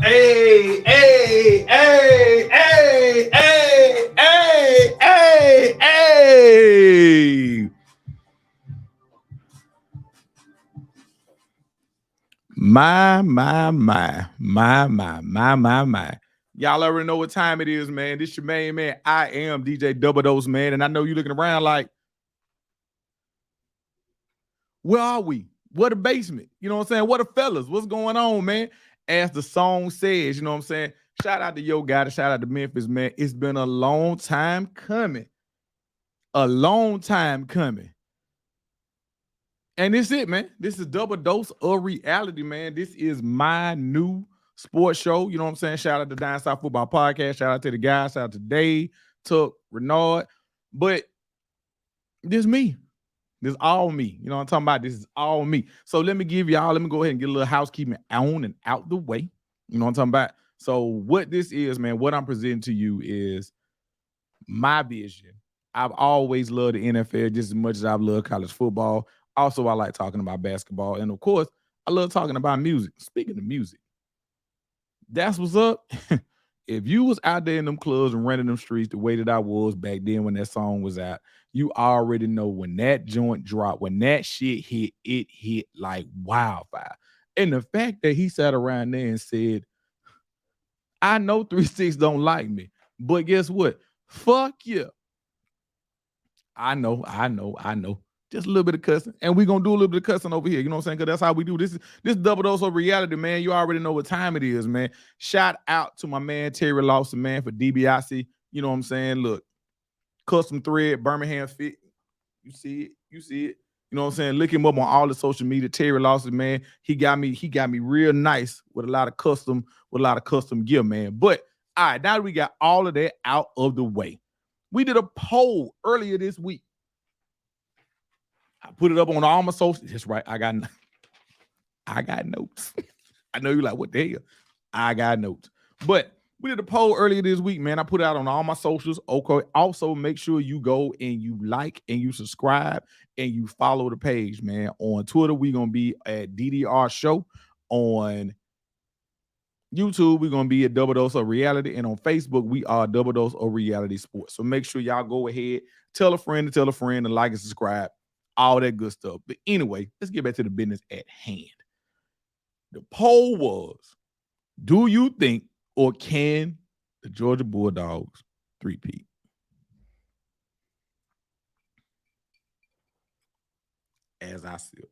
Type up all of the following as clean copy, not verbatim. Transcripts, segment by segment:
Hey, hey, hey, hey, hey, hey, hey, hey. My. Y'all already know what time it is, man. This your main man. I am DJ Double Dose, man. And I know you looking around like, where are we? What the basement? You know what I'm saying? What the fellas? What's going on, man? As the song says, you know what I'm saying? Shout out to Yo Gotti. Shout out to Memphis, man. It's been a long time coming. A long time coming. And this it, man. This is Double Dose of Reality, man. This is my new sports show. You know what I'm saying? Shout out to Down South Football Podcast. Shout out to the guys. Shout out to Dave, Tuck, Renard. But this me. This is all me. You know what I'm talking about? This is all me. So let me go ahead and get a little housekeeping on and out the way. You know what I'm talking about? So what this is, man, what I'm presenting to you is my vision. I've always loved the NFL just as much as I've loved college football. Also, I like talking about basketball. And of course, I love talking about music. Speaking of music, that's what's up. If you was out there in them clubs and running them streets the way that I was back then when that song was out, you already know when that joint dropped, when that shit hit, it hit like wildfire. And the fact that he sat around there and said, I know 3 6 don't like me, but guess what? Fuck you. I know. Just a little bit of cussing. And we're gonna do a little bit of cussing over here. You know what I'm saying? Because that's how we do this Double Dose of Reality, man. You already know what time it is, man. Shout out to my man Terry Lawson, man, for DBIC. You know what I'm saying? Look, custom thread, Birmingham fit. You see it. You know what I'm saying? Look him up on all the social media. Terry Lawson, man. He got me real nice with a lot of custom gear, man. But all right, now that we got all of that out of the way, we did a poll earlier this week. I put it up on all my socials. That's right. I got notes. I know you're like, what the hell? I got notes. But we did a poll earlier this week, man. I put it out on all my socials. Okay. Also, make sure you go and you like and you subscribe and you follow the page, man. On Twitter, we're going to be at DDR Show. On YouTube, we're going to be at Double Dose of Reality. And on Facebook, we are Double Dose of Reality Sports. So make sure y'all go ahead, tell a friend, and like and subscribe. All that good stuff. But anyway, let's get back to the business at hand. The poll was, do you think or can the Georgia Bulldogs three-peat? As I said.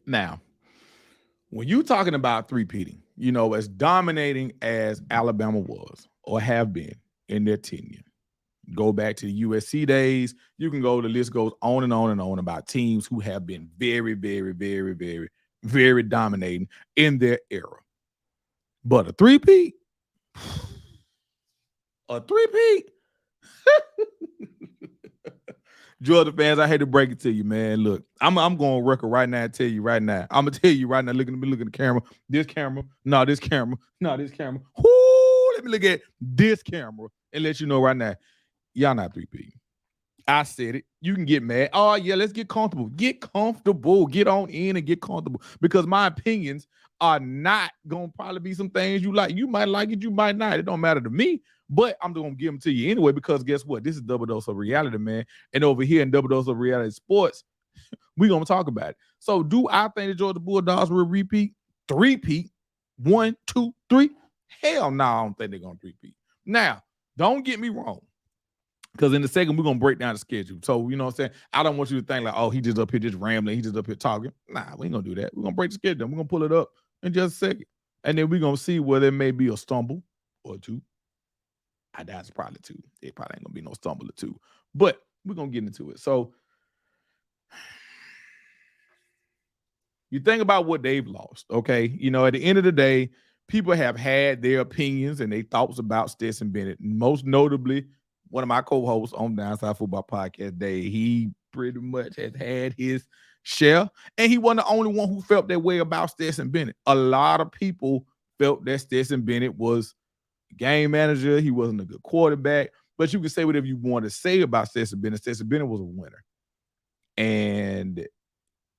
Now, when you're talking about three-peating, you know, as dominating as Alabama was or have been in their tenure, go back to the USC days. You can go, the list goes on and on and on about teams who have been very, very, very, very, very dominating in their era. But a three-peat? A three-peat? Georgia fans, I hate to break it to you, man. Look, I'm going on record right now and tell you right now. I'm going to tell you right now, look at the camera. This camera. No, this camera. No, this camera. Whoo, let me look at this camera and let you know right now. Y'all not three-peat. I said it. You can get mad. Oh, yeah, let's get comfortable. Get comfortable. Get on in and get comfortable. Because my opinions are not going to probably be some things you like. You might like it, you might not. It don't matter to me. But I'm going to give them to you anyway because guess what? This is Double Dose of Reality, man. And over here in Double Dose of Reality Sports, we're going to talk about it. So do I think the Georgia Bulldogs will repeat? Three-peat? 1, 2, 3? Hell no, I don't think they're going to three-peat. Now, don't get me wrong. Because in a second, we're going to break down the schedule. So, you know what I'm saying? I don't want you to think like, oh, he just up here just rambling. He just up here talking. Nah, we ain't going to do that. We're going to break the schedule. We're going to pull it up in just a second. And then we're going to see where there may be a stumble or two. I doubt it's probably two. It probably ain't going to be no stumble or two. But we're going to get into it. So, you think about what they've lost, okay? You know, at the end of the day, people have had their opinions and their thoughts about Stetson Bennett. Most notably, one of my co-hosts on Downside Football Podcast Day, he pretty much has had his share, and he wasn't the only one who felt that way about Stetson Bennett. A lot of people felt that Stetson Bennett was a game manager. He wasn't a good quarterback, but you can say whatever you want to say about Stetson Bennett. Stetson Bennett was a winner, and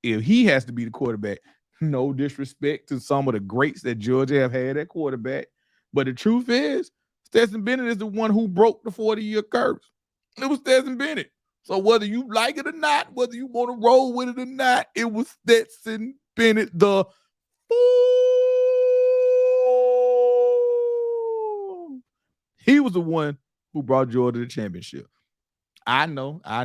if he has to be the quarterback, No disrespect to some of the greats that Georgia have had at quarterback. But the truth is, Stetson Bennett is the one who broke the 40-year curse. It was Stetson Bennett. So whether you like it or not, whether you want to roll with it or not, it was Stetson Bennett, the fool. He was the one who brought Georgia to the championship. I know. I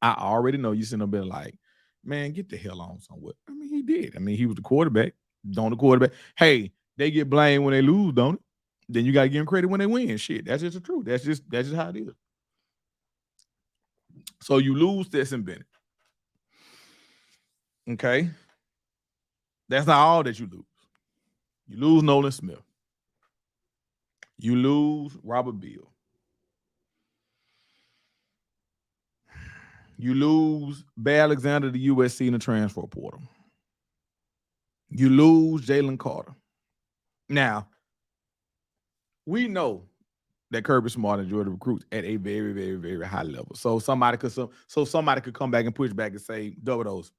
already know you sitting up there like, man, get the hell on somewhere. I mean, he did. I mean, he was the quarterback. Don't the quarterback. Hey, they get blamed when they lose, don't it? Then you got to give them credit when they win. Shit, that's just the truth. That's just how it is. So you lose Stetson Bennett. Okay. That's not all that you lose. You lose Nolan Smith. You lose Robert Beal. You lose Bear Alexander to USC in the transfer portal. You lose Jalen Carter. Now, we know that Kirby Smart and Georgia recruits at a very, very, very high level. So somebody could come back and push back and say, double those.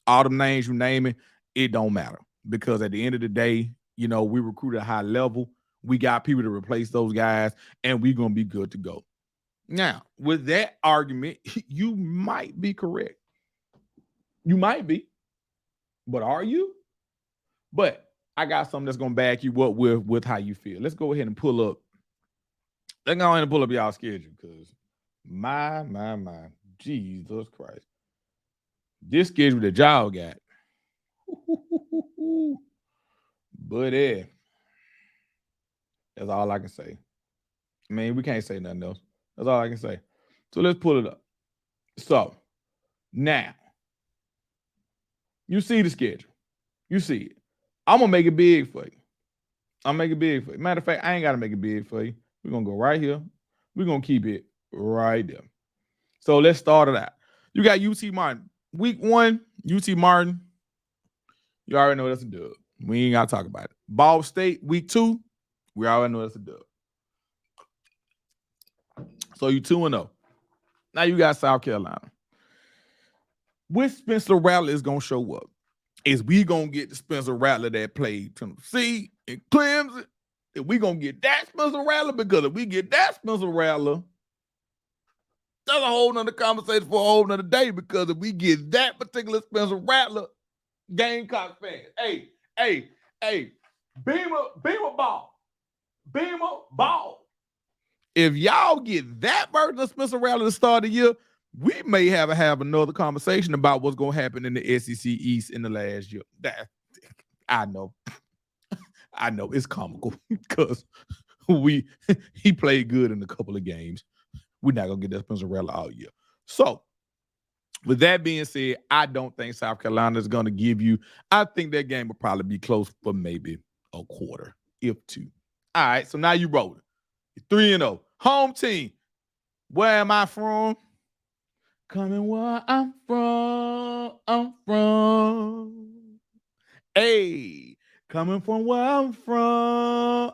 All them names you naming, it don't matter. Because at the end of the day, you know, we recruit at a high level. We got people to replace those guys, and we're going to be good to go. Now, with that argument, you might be correct. You might be. But are you? But I got something that's going to back you up with how you feel. Let's go ahead and pull up. Let's go ahead and pull up y'all schedule because my, Jesus Christ. This schedule that y'all got. Buddy. That's all I can say. I mean, we can't say nothing else. That's all I can say. So let's pull it up. So now, you see the schedule. You see it. I'm going to make it big for you. I'm going to make it big for you. Matter of fact, I ain't got to make it big for you. We're going to go right here. We're going to keep it right there. So let's start it out. You got UT Martin. Week 1, UT Martin. You already know that's a dub. We ain't got to talk about it. Ball State, week 2. We already know that's a dub. So you 2-0. Now you got South Carolina. Which Spencer Rattler is going to show up? Is we going to get the Spencer Rattler that played Tennessee and Clemson? If we going to get that Spencer Rattler? Because if we get that Spencer Rattler, that's a whole nother conversation for a whole nother day. Because if we get that particular Spencer Rattler, Gamecock fans, hey, Beamer ball. If y'all get that version of Spencer Rattler to start the year, we may have another conversation about what's going to happen in the SEC East in the last year. I know. It's comical because he played good in a couple of games. We're not going to get that Spencer Rattler all year. So, with that being said, I don't think South Carolina is going to give you. I think that game will probably be close for maybe a quarter, if 2. All right, so now you rolling. 3-0. Home team. Where am I from? Coming where I'm from. Hey, coming from where I'm from.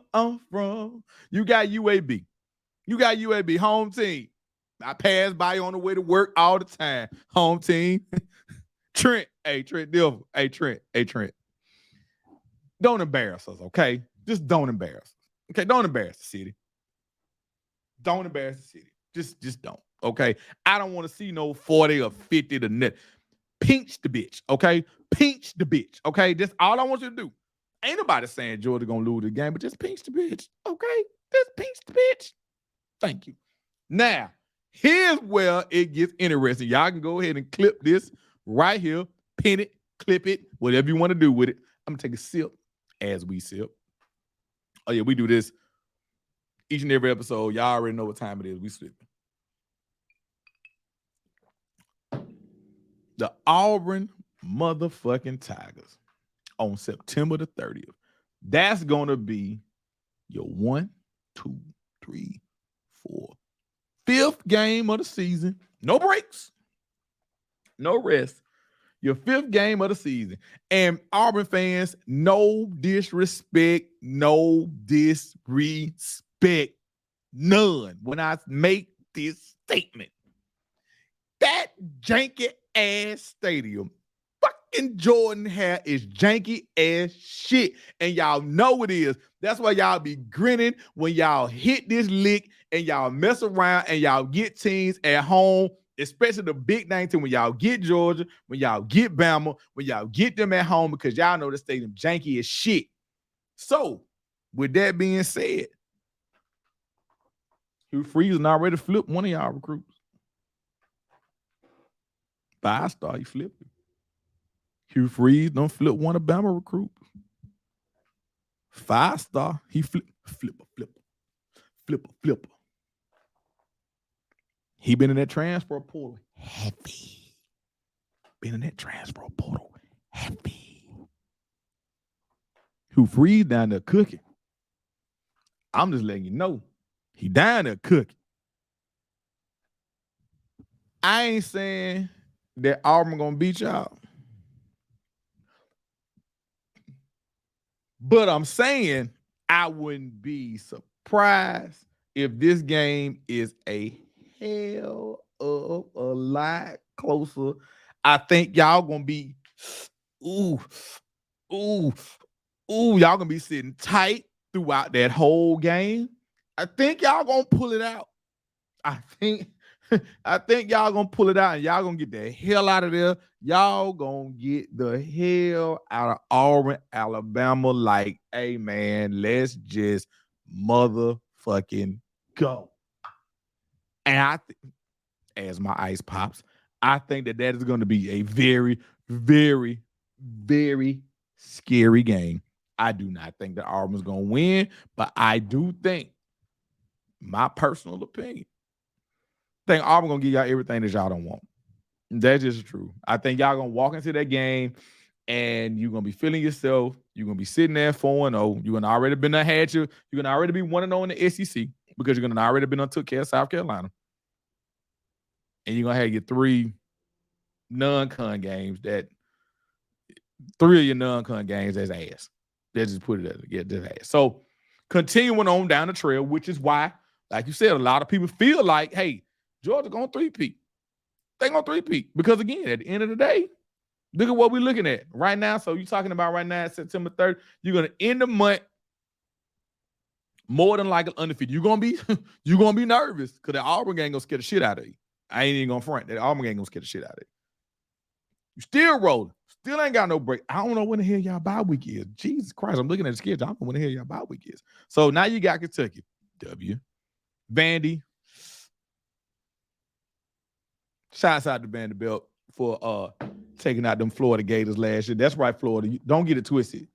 You got UAB. Home team. I pass by on the way to work all the time. Home team. Trent. Hey, Trent Dilfer. Hey, Trent. Don't embarrass us, okay? Just don't embarrass us. Okay, don't embarrass the city. Just don't. Okay. I don't want to see no 40 or 50 to net. Pinch the bitch. Okay. Okay. That's all I want you to do. Ain't nobody saying Georgia gonna lose the game, but just pinch the bitch. Okay. Just pinch the bitch. Thank you. Now, here's where it gets interesting. Y'all can go ahead and clip this right here, pin it, clip it, whatever you want to do with it. I'm gonna take a sip as we sip. Oh yeah, we do this each and every episode. Y'all already know what time it is. We sipping. The Auburn motherfucking Tigers on September the 30th. That's going to be your 1, 2, 3, 4, 5th game of the season. No breaks. No rest. Your 5th game of the season. And Auburn fans, no disrespect. None when I make this statement. That janky ass stadium. Fuck fucking Jordan hair is janky as shit. And y'all know it is. That's why y'all be grinning when y'all hit this lick and y'all mess around and y'all get teams at home, especially the big name team, when y'all get Georgia, when y'all get Bama, when y'all get them at home, because y'all know the stadium janky as shit. So, with that being said, Hugh Freeze already flipped one of y'all recruits. 5-star, he flipped it. Hugh Freeze don't flip one of Bama recruits. 5-star, he flipper. He been in that transfer portal heavy. Hugh Freeze down there cooking. I'm just letting you know. He down there cooking. I ain't saying that Auburn gonna beat y'all. But I'm saying I wouldn't be surprised if this game is a hell of a lot closer. I think y'all gonna be y'all gonna be sitting tight throughout that whole game. I think y'all gonna pull it out. I think y'all gonna pull it out and y'all gonna get the hell out of there. Y'all gonna get the hell out of Auburn, Alabama. Like, hey man, let's just motherfucking go. And as my ice pops, I think that is going to be a very, very, very scary game. I do not think that Auburn's going to win, but I do think, my personal opinion, I think Auburn going to give y'all everything that y'all don't want. That's just true. I think y'all going to walk into that game and you're going to be feeling yourself. You're going to be sitting there 4-0. You're going to already been ahead. You're going to already be 1-0 in the SEC because you're going to already been took care of South Carolina. And you're going to have your 3 non-con games that 3 of your non-con games as ass. Let's just put it as ass. So continuing on down the trail, which is why, like you said, a lot of people feel like, hey, Georgia going 3-peat. They going 3-peat. Because again, at the end of the day, look at what we're looking at right now. So you're talking about right now, September 3rd, you're going to end the month more than likely undefeated. You're going to be nervous because the Auburn game going to scare the shit out of you. I ain't even going to front. That Auburn game going to scare the shit out of you. You still rolling. Still ain't got no break. I don't know when the hell y'all bye week is. Jesus Christ, I'm looking at the schedule. I don't know when the hell y'all bye week is. So now you got Kentucky. W. Vandy. Shouts out to Vanderbilt for taking out them Florida Gators last year. That's right, Florida. Don't get it twisted.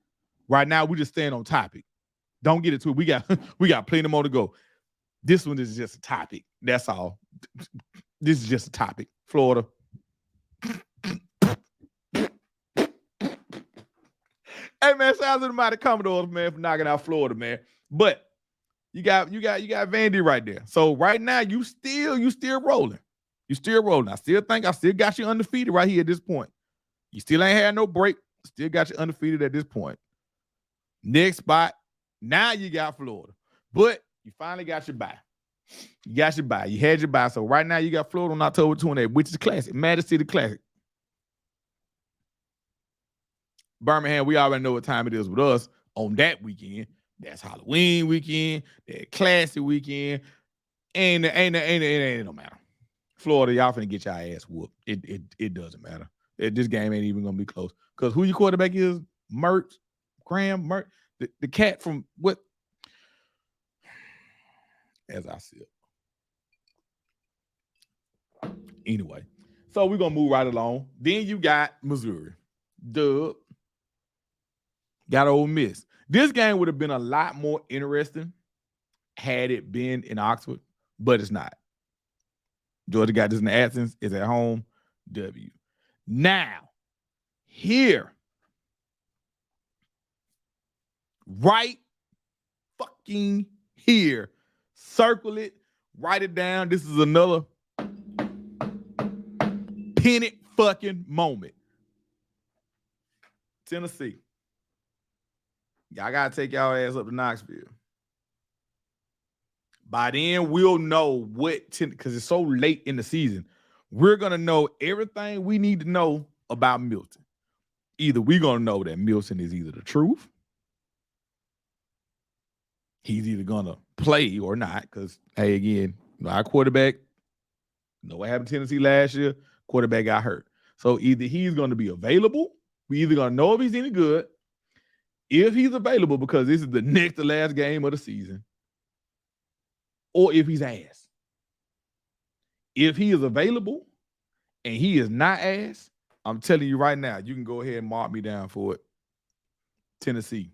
Right now, we just staying on topic. Don't get it twisted. We got plenty more to go. This one is just a topic. That's all. This is just a topic. Florida. Hey man, shout out to the Mighty Commodores, man, for knocking out Florida, man. But you got Vandy right there. So right now, you still rolling. You still rolling. I still got you undefeated right here at this point. You still ain't had no break. Still got you undefeated at this point. Next spot, now you got Florida. But you finally got your bye. You had your bye. So right now you got Florida on October 28th, which is classic. Madison City Classic. Birmingham, we already know what time it is with us on that weekend. That's Halloween weekend. That classic weekend. Ain't no matter. Florida, y'all finna get your ass whooped. It doesn't matter. This game ain't even gonna be close. Because who your quarterback is? Graham Mertz. The cat from what? As I said. Anyway, so we're gonna move right along. Then you got Missouri. Dub. Got Ole Miss. This game would have been a lot more interesting had it been in Oxford, but it's not. Georgia got this in the Athens. It's at home. W. Now, here, right fucking here, circle it, write it down. This is another pin it fucking moment. Tennessee. Y'all got to take y'all ass up to Knoxville. By then, we'll know because it's so late in the season, we're going to know everything we need to know about Milton. either we're going to know that Milton is either the truth, he's either going to play or not, because, hey, again, our quarterback, you know what happened to Tennessee last year? Quarterback got hurt. So either he's going to be available, we either going to know if he's any good, if he's available, because this is the next to last game of the season, or if he's ass. If he is available and he is not ass, I'm telling you right now, you can go ahead and mark me down for it. Tennessee,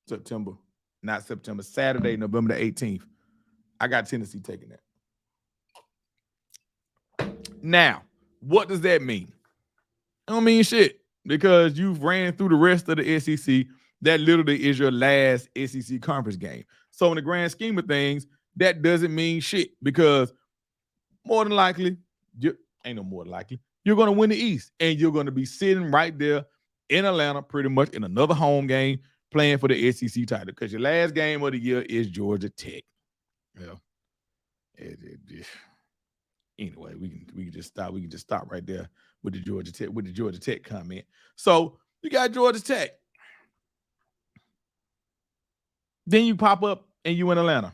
Saturday, November the 18th. I got Tennessee taking that. Now, what does that mean? I don't mean shit, because you've ran through the rest of the SEC. That literally is your last SEC conference game. So in the grand scheme of things, that doesn't mean shit, because more than likely, you're going to win the East, and you're going to be sitting right there in Atlanta pretty much in another home game playing for the SEC title, because your last game of the year is Georgia Tech. Yeah. Anyway, we can just stop. We can just stop right there with the Georgia Tech comment. So you got Georgia Tech. Then you pop up and you in Atlanta.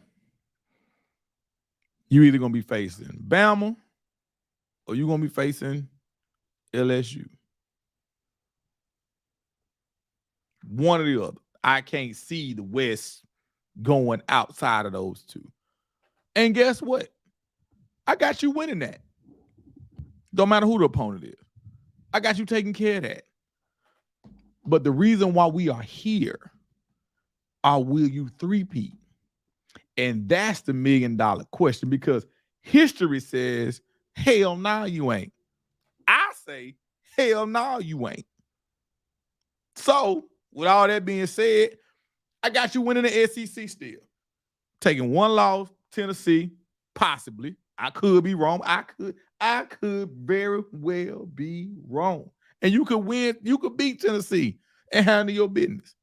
You either gonna be facing Bama or you're gonna be facing LSU. One or the other. I can't see the West going outside of those two. And guess what? I got you winning that. Don't matter who the opponent is. I got you taking care of that. But the reason why we are here are, will you three-peat? And that's the $1 million question, because history says, hell no, you ain't. I say, hell no, you ain't. So, with all that being said, I got you winning the SEC still. Taking one loss, Tennessee, possibly. I could be wrong. I could very well be wrong. And you could win, you could beat Tennessee and handle your business.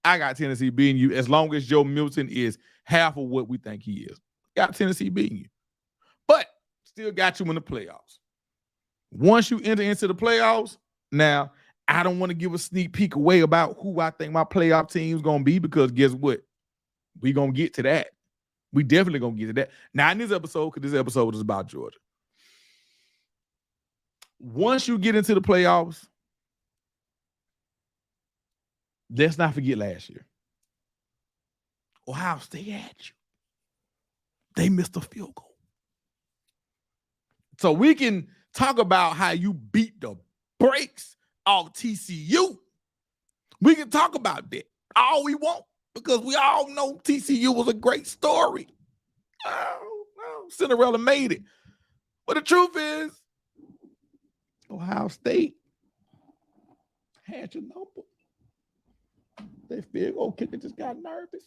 I got Tennessee beating you as long as Joe Milton is half of what we think he is. Got Tennessee beating you. But still got you in the playoffs. Once you enter into the playoffs, now, I don't want to give a sneak peek away about who I think my playoff team is going to be, because guess what? We're going to get to that. We definitely going to get to that. Now, in this episode, because this episode is about Georgia. Once you get into the playoffs, let's not forget last year. Ohio State had you. They missed a field goal. So we can talk about how you beat the brakes off TCU. We can talk about that all we want, because we all know TCU was a great story. Oh, Cinderella made it. But the truth is, Ohio State had your number. That field goal kicker just got nervous.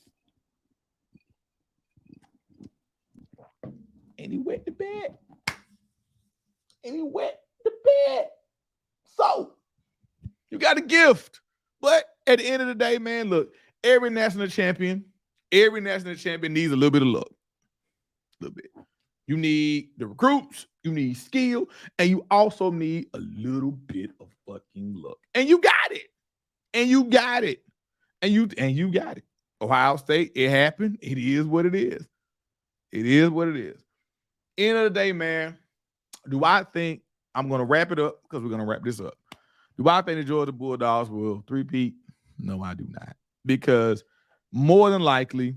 And he wet the bed. So, you got a gift. But at the end of the day, man, look, every national champion needs a little bit of luck. A little bit. You need the recruits, you need skill, and you also need a little bit of fucking luck. And you got it. And you got it. Ohio State, it happened. It is what it is. End of the day, man, do I think, I'm going to wrap it up because we're going to wrap this up. Do I think the Georgia Bulldogs will three-peat? No, I do not. Because more than likely,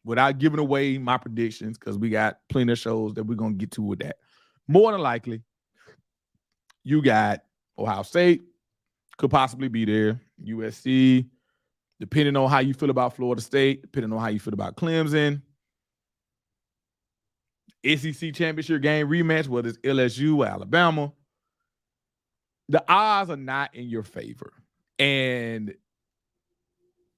without giving away my predictions, because we got plenty of shows that we're going to get to with that, more than likely, you got Ohio State, could possibly be there, USC, depending on how you feel about Florida State, depending on how you feel about Clemson, SEC championship game rematch, whether it's LSU or Alabama, the odds are not in your favor. And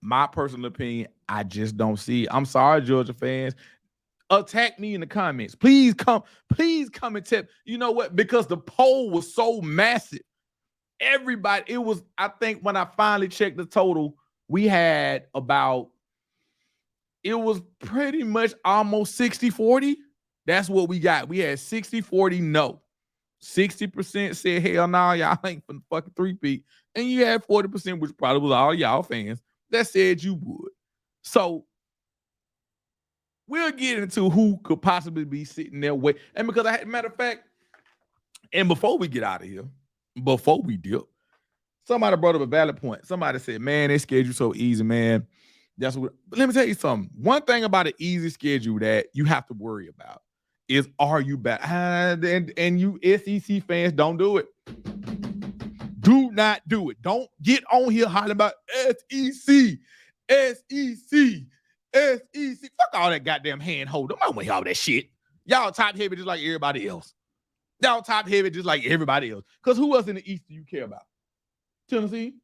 my personal opinion, I just don't see it. I'm sorry, Georgia fans. Attack me in the comments. Please come and tell. You know what? Because the poll was so massive. Everybody, it was, I think when I finally checked the total, we had about, it was pretty much almost 60-40. That's what we got. We had 60-40 no. 60% said, hell no, y'all ain't for the fucking three-peat. And you had 40%, which probably was all y'all fans, that said you would. So we'll get into who could possibly be sitting there waiting. And because matter of fact, and before we get out of here, before we dip, somebody brought up a valid point. Somebody said, man, they schedule so easy, man. That's what. But let me tell you something. One thing about an easy schedule that you have to worry about is, are you back? And you SEC fans, don't do it. Do not do it. Don't get on here hollering about SEC, SEC, SEC. Fuck all that goddamn hand holding. I don't want to hear all that shit. Y'all top heavy just like everybody else. Y'all top heavy just like everybody else. Because who else in the East do you care about? Tennessee?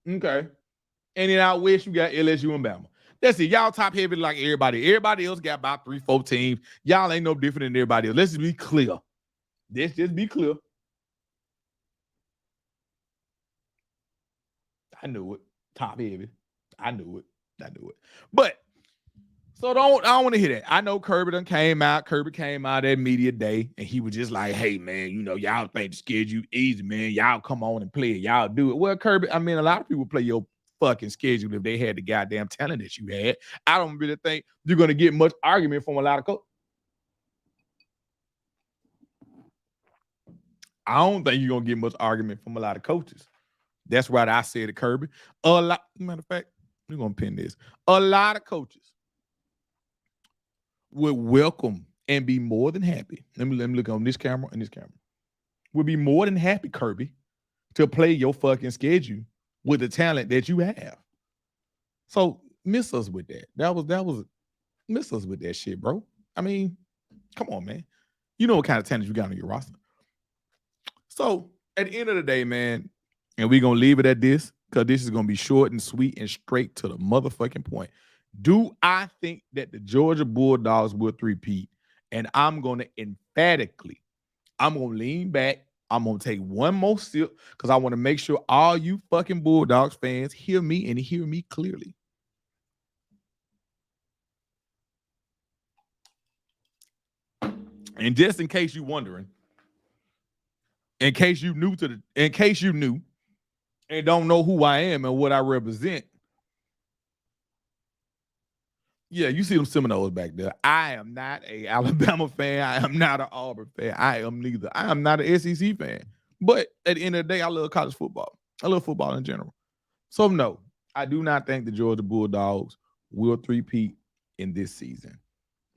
Okay. And then out west, you got LSU and Bama. That's it. Y'all top heavy like everybody. Everybody else got about 3-4 teams. Y'all ain't no different than everybody else. Let's just be clear. Let's just be clear. I knew it. Top heavy. I knew it. But so I don't want to hear that. I know Kirby done came out. Kirby came out at media day, and he was just like, hey, man, you know, y'all think the schedule easy, man. Y'all come on and play it. Y'all do it. Well, Kirby, I mean, a lot of people play your fucking schedule if they had the goddamn talent that you had. I don't really think you're going to get much argument from a lot of coaches. I don't think you're going to get much argument from a lot of coaches. That's right. I said it, Kirby. Matter of fact, we're going to pin this. A lot of coaches would welcome and be more than happy. Let me look on this camera and this camera. Would be more than happy, Kirby, to play your fucking schedule with the talent that you have. So miss us with that. That was miss us with that shit, bro. I mean, come on, man. You know what kind of talent you got on your roster. So at the end of the day, man, and we're gonna leave it at this, because this is gonna be short and sweet and straight to the motherfucking point. Do I think that the Georgia Bulldogs will three-peat? And I'm going to emphatically, I'm going to lean back. I'm going to take one more sip because I want to make sure all you fucking Bulldogs fans hear me and hear me clearly. And just in case you're wondering, in case you knew and don't know who I am and what I represent, yeah, you see them Seminoles back there. I am not a Alabama fan. I am not an Auburn fan. I am neither. I am not an SEC fan. But at the end of the day, I love college football. I love football in general. So no, I do not think the Georgia Bulldogs will three-peat in this season.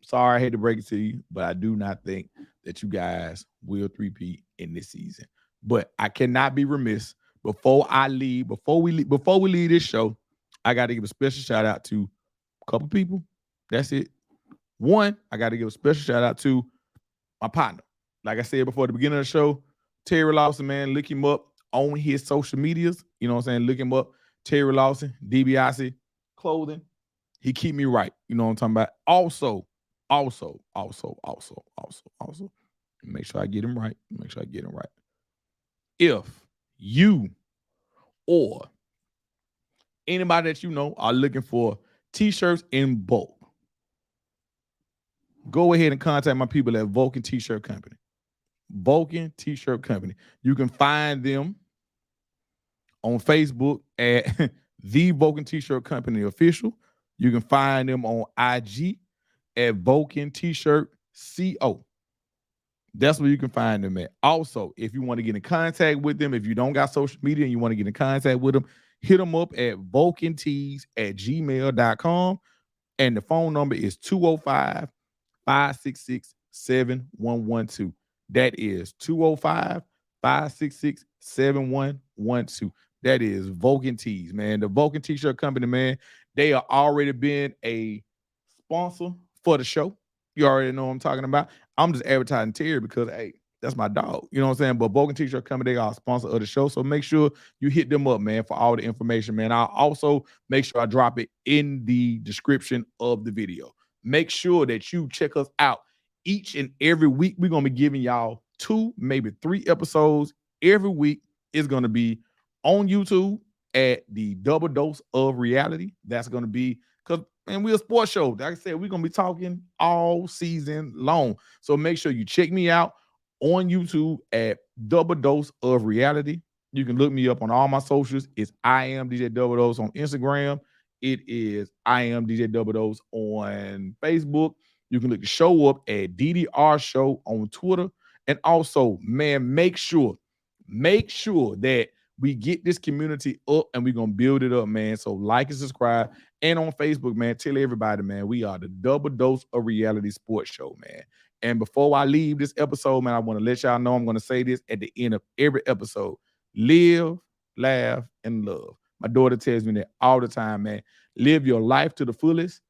Sorry, I hate to break it to you, but I do not think that you guys will three-peat in this season. But I cannot be remiss before we leave this show. I got to give a special shout out to couple people. That's it. One, I got to give a special shout out to my partner. Like I said before the beginning of the show, Terry Lawson, man, look him up on his social medias. You know what I'm saying? Look him up. Terry Lawson, DBIC Clothing. He keep me right. You know what I'm talking about? Also, make sure I get him right. If you or anybody that you know are looking for T-shirts in bulk, go ahead and contact my people at Vulcan T-Shirt Company. Vulcan T-Shirt Company. You can find them on Facebook at The Vulcan T-Shirt Company Official. You can find them on IG at Vulcan T-Shirt CO. That's where you can find them at. Also, if you want to get in contact with them, if you don't got social media and you want to get in contact with them, hit them up at vulcantees@gmail.com. And the phone number is 205-566-7112. That is 205-566-7112. That is Vulcan Tees, man. The Vulcan T-Shirt Company, man, they are already been a sponsor for the show. You already know what I'm talking about. I'm just advertising Terry because, hey, that's my dog. You know what I'm saying? But Vulcan T-Shirt Company, they are a sponsor of the show. So make sure you hit them up, man, for all the information, man. I'll also make sure I drop it in the description of the video. Make sure that you check us out each and every week. We're going to be giving y'all 2, maybe 3 episodes every week. It's going to be on YouTube at the Double Dose of Reality. That's going to be, because, man, we're a sports show. Like I said, we're going to be talking all season long. So make sure you check me out on YouTube at Double Dose of Reality. You can look me up on all my socials. It's I am DJ Double Dose on Instagram. It is I am DJ Double Dose on Facebook. You can look the show up at DDR Show on Twitter. And also, man, make sure that we get this community up and we're gonna build it up, man. So like and subscribe. And on Facebook, man, tell everybody, man, we are the Double Dose of Reality Sports Show, man. And before I leave this episode, man, I want to let y'all know I'm going to say this at the end of every episode. Live, laugh, and love. My daughter tells me that all the time, man. Live your life to the fullest.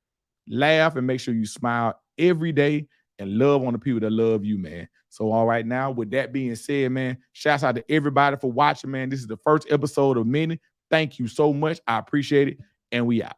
Laugh and make sure you smile every day and love on the people that love you, man. So, all right, now, with that being said, man, shouts out to everybody for watching, man. This is the first episode of many. Thank you so much. I appreciate it. And we out.